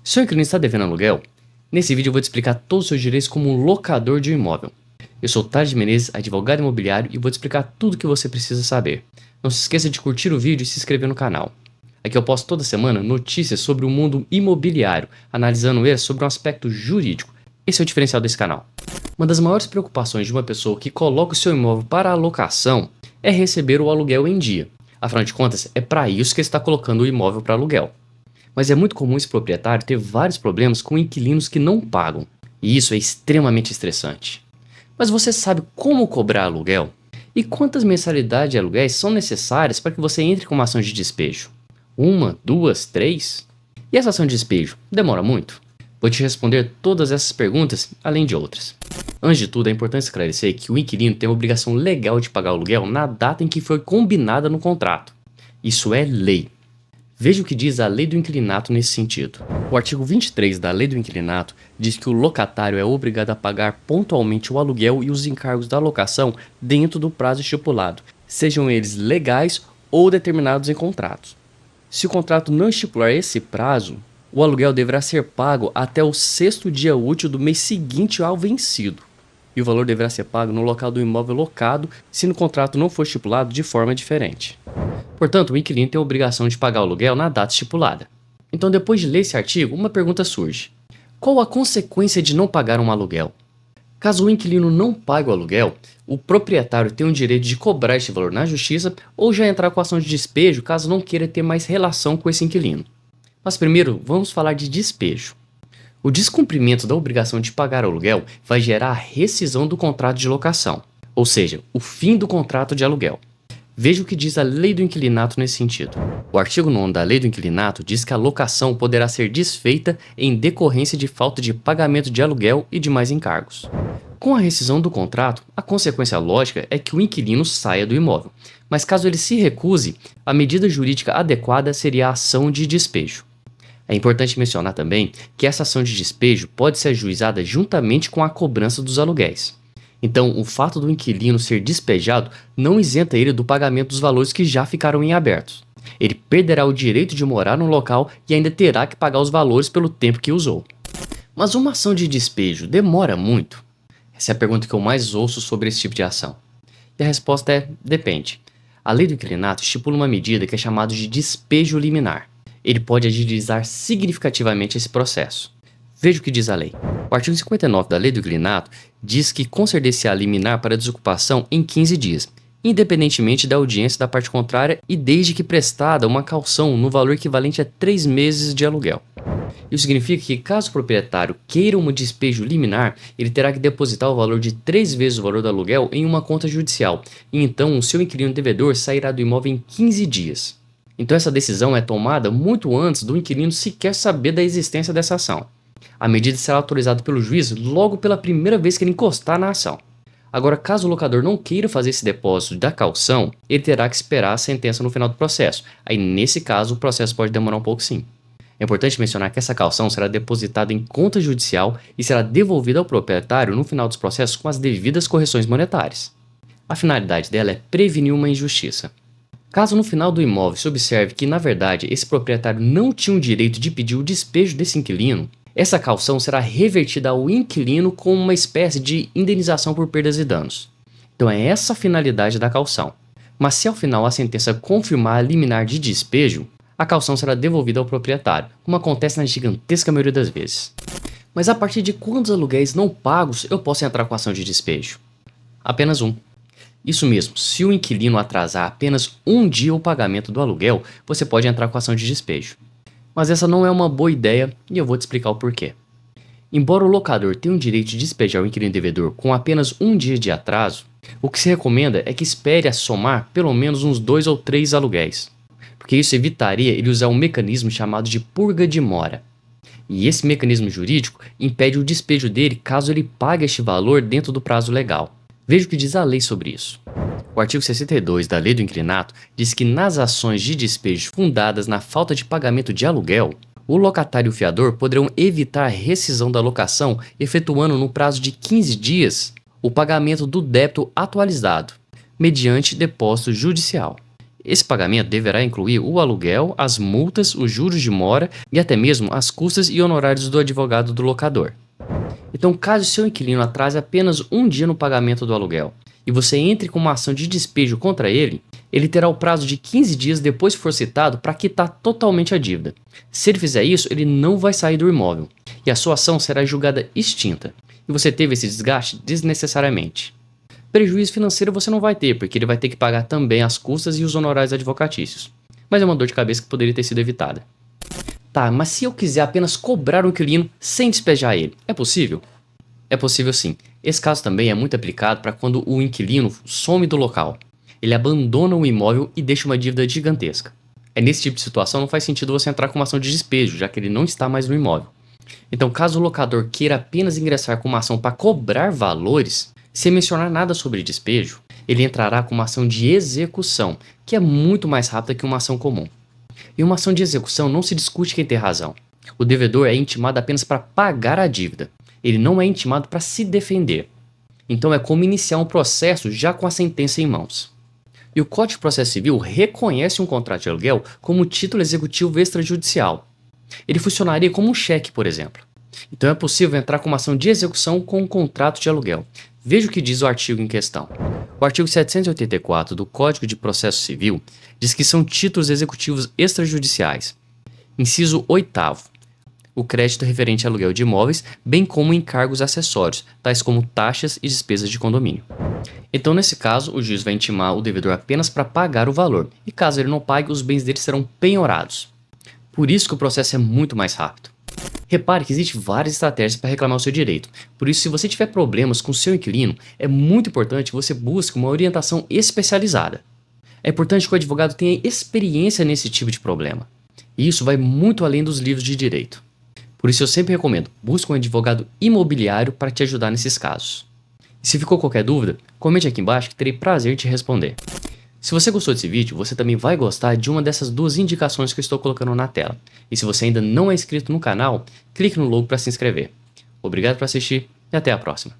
Seu inquilino está devendo aluguel? Nesse vídeo eu vou te explicar todos os seus direitos como um locador de um imóvel. Eu sou Thales de Menezes, advogado imobiliário, e vou te explicar tudo o que você precisa saber. Não se esqueça de curtir o vídeo e se inscrever no canal. Aqui eu posto toda semana notícias sobre o mundo imobiliário, analisando ele sobre um aspecto jurídico. Esse é o diferencial desse canal. Uma das maiores preocupações de uma pessoa que coloca o seu imóvel para alocação é receber o aluguel em dia. Afinal de contas, é para isso que ele está colocando o imóvel para aluguel. Mas é muito comum esse proprietário ter vários problemas com inquilinos que não pagam, e isso é extremamente estressante. Mas você sabe como cobrar aluguel? E quantas mensalidades de aluguéis são necessárias para que você entre com uma ação de despejo? 1, 2, 3? E essa ação de despejo demora muito? Vou te responder todas essas perguntas, além de outras. Antes de tudo, é importante esclarecer que o inquilino tem a obrigação legal de pagar o aluguel na data em que foi combinada no contrato. Isso é lei. Veja o que diz a Lei do Inquilinato nesse sentido. O artigo 23 da Lei do Inquilinato diz que o locatário é obrigado a pagar pontualmente o aluguel e os encargos da locação dentro do prazo estipulado, sejam eles legais ou determinados em contratos. Se o contrato não estipular esse prazo, o aluguel deverá ser pago até o 6º dia útil do mês seguinte ao vencido. E o valor deverá ser pago no local do imóvel locado se no contrato não for estipulado de forma diferente. Portanto, o inquilino tem a obrigação de pagar o aluguel na data estipulada. Então, depois de ler esse artigo, uma pergunta surge. Qual a consequência de não pagar um aluguel? Caso o inquilino não pague o aluguel, o proprietário tem o direito de cobrar este valor na justiça ou já entrar com ação de despejo caso não queira ter mais relação com esse inquilino. Mas primeiro, vamos falar de despejo. O descumprimento da obrigação de pagar o aluguel vai gerar a rescisão do contrato de locação, ou seja, o fim do contrato de aluguel. Veja o que diz a Lei do Inquilinato nesse sentido. O artigo 9º da Lei do Inquilinato diz que a locação poderá ser desfeita em decorrência de falta de pagamento de aluguel e demais encargos. Com a rescisão do contrato, a consequência lógica é que o inquilino saia do imóvel, mas caso ele se recuse, a medida jurídica adequada seria a ação de despejo. É importante mencionar também que essa ação de despejo pode ser ajuizada juntamente com a cobrança dos aluguéis. Então, o fato do inquilino ser despejado não isenta ele do pagamento dos valores que já ficaram em aberto. Ele perderá o direito de morar no local e ainda terá que pagar os valores pelo tempo que usou. Mas uma ação de despejo demora muito? Essa é a pergunta que eu mais ouço sobre esse tipo de ação. E a resposta é: depende. A Lei do Inquilinato estipula uma medida que é chamada de despejo liminar. Ele pode agilizar significativamente esse processo. Veja o que diz a lei. O artigo 59 da Lei do Inquilinato diz que conceder-se-á liminar para desocupação em 15 dias, independentemente da audiência da parte contrária e desde que prestada uma caução no valor equivalente a 3 meses de aluguel. Isso significa que, caso o proprietário queira um despejo liminar, ele terá que depositar o valor de 3 vezes o valor do aluguel em uma conta judicial, e então o seu inquilino devedor sairá do imóvel em 15 dias. Então essa decisão é tomada muito antes do inquilino sequer saber da existência dessa ação. A medida será autorizada pelo juiz logo pela primeira vez que ele encostar na ação. Agora, caso o locador não queira fazer esse depósito da caução, ele terá que esperar a sentença no final do processo. Aí, nesse caso, o processo pode demorar um pouco sim. É importante mencionar que essa caução será depositada em conta judicial e será devolvida ao proprietário no final dos processos com as devidas correções monetárias. A finalidade dela é prevenir uma injustiça. Caso no final do imóvel se observe que, na verdade, esse proprietário não tinha o direito de pedir o despejo desse inquilino, essa caução será revertida ao inquilino como uma espécie de indenização por perdas e danos. Então é essa a finalidade da caução. Mas se ao final a sentença confirmar a liminar de despejo, a caução será devolvida ao proprietário, como acontece na gigantesca maioria das vezes. Mas a partir de quantos aluguéis não pagos eu posso entrar com ação de despejo? Apenas um. Isso mesmo, se o inquilino atrasar apenas um dia o pagamento do aluguel, você pode entrar com ação de despejo. Mas essa não é uma boa ideia e eu vou te explicar o porquê. Embora o locador tenha o direito de despejar o inquilino devedor com apenas um dia de atraso, o que se recomenda é que espere a somar pelo menos uns 2 ou 3 aluguéis, porque isso evitaria ele usar um mecanismo chamado de purga de mora. E esse mecanismo jurídico impede o despejo dele caso ele pague este valor dentro do prazo legal. Veja o que diz a lei sobre isso. O artigo 62 da Lei do Inquilinato diz que nas ações de despejo fundadas na falta de pagamento de aluguel, o locatário e o fiador poderão evitar a rescisão da locação efetuando no prazo de 15 dias o pagamento do débito atualizado, mediante depósito judicial. Esse pagamento deverá incluir o aluguel, as multas, os juros de mora e até mesmo as custas e honorários do advogado do locador. Então, caso seu inquilino atrase apenas um dia no pagamento do aluguel e você entre com uma ação de despejo contra ele, ele terá o prazo de 15 dias depois que for citado para quitar totalmente a dívida. Se ele fizer isso, ele não vai sair do imóvel e a sua ação será julgada extinta. E você teve esse desgaste desnecessariamente. Prejuízo financeiro você não vai ter, porque ele vai ter que pagar também as custas e os honorários advocatícios. Mas é uma dor de cabeça que poderia ter sido evitada. Tá, mas se eu quiser apenas cobrar o inquilino sem despejar ele, é possível? É possível sim. Esse caso também é muito aplicado para quando o inquilino some do local. Ele abandona o imóvel e deixa uma dívida gigantesca. Nesse tipo de situação não faz sentido você entrar com uma ação de despejo, já que ele não está mais no imóvel. Então, caso o locador queira apenas ingressar com uma ação para cobrar valores, sem mencionar nada sobre despejo, ele entrará com uma ação de execução, que é muito mais rápida que uma ação comum. Em uma ação de execução não se discute quem tem razão. O devedor é intimado apenas para pagar a dívida. Ele não é intimado para se defender. Então é como iniciar um processo já com a sentença em mãos. E o Código de Processo Civil reconhece um contrato de aluguel como título executivo extrajudicial. Ele funcionaria como um cheque, por exemplo. Então é possível entrar com uma ação de execução com um contrato de aluguel. Veja o que diz o artigo em questão. O artigo 784 do Código de Processo Civil diz que são títulos executivos extrajudiciais. Inciso 8º. O crédito referente a aluguel de imóveis, bem como encargos acessórios, tais como taxas e despesas de condomínio. Então, nesse caso, o juiz vai intimar o devedor apenas para pagar o valor, e caso ele não pague, os bens dele serão penhorados. Por isso que o processo é muito mais rápido. Repare que existem várias estratégias para reclamar o seu direito, por isso se você tiver problemas com o seu inquilino, é muito importante que você busque uma orientação especializada. É importante que o advogado tenha experiência nesse tipo de problema, e isso vai muito além dos livros de direito. Por isso eu sempre recomendo, busque um advogado imobiliário para te ajudar nesses casos. E se ficou qualquer dúvida, comente aqui embaixo que terei prazer em te responder. Se você gostou desse vídeo, você também vai gostar de uma dessas duas indicações que eu estou colocando na tela. E se você ainda não é inscrito no canal, clique no logo para se inscrever. Obrigado por assistir e até a próxima.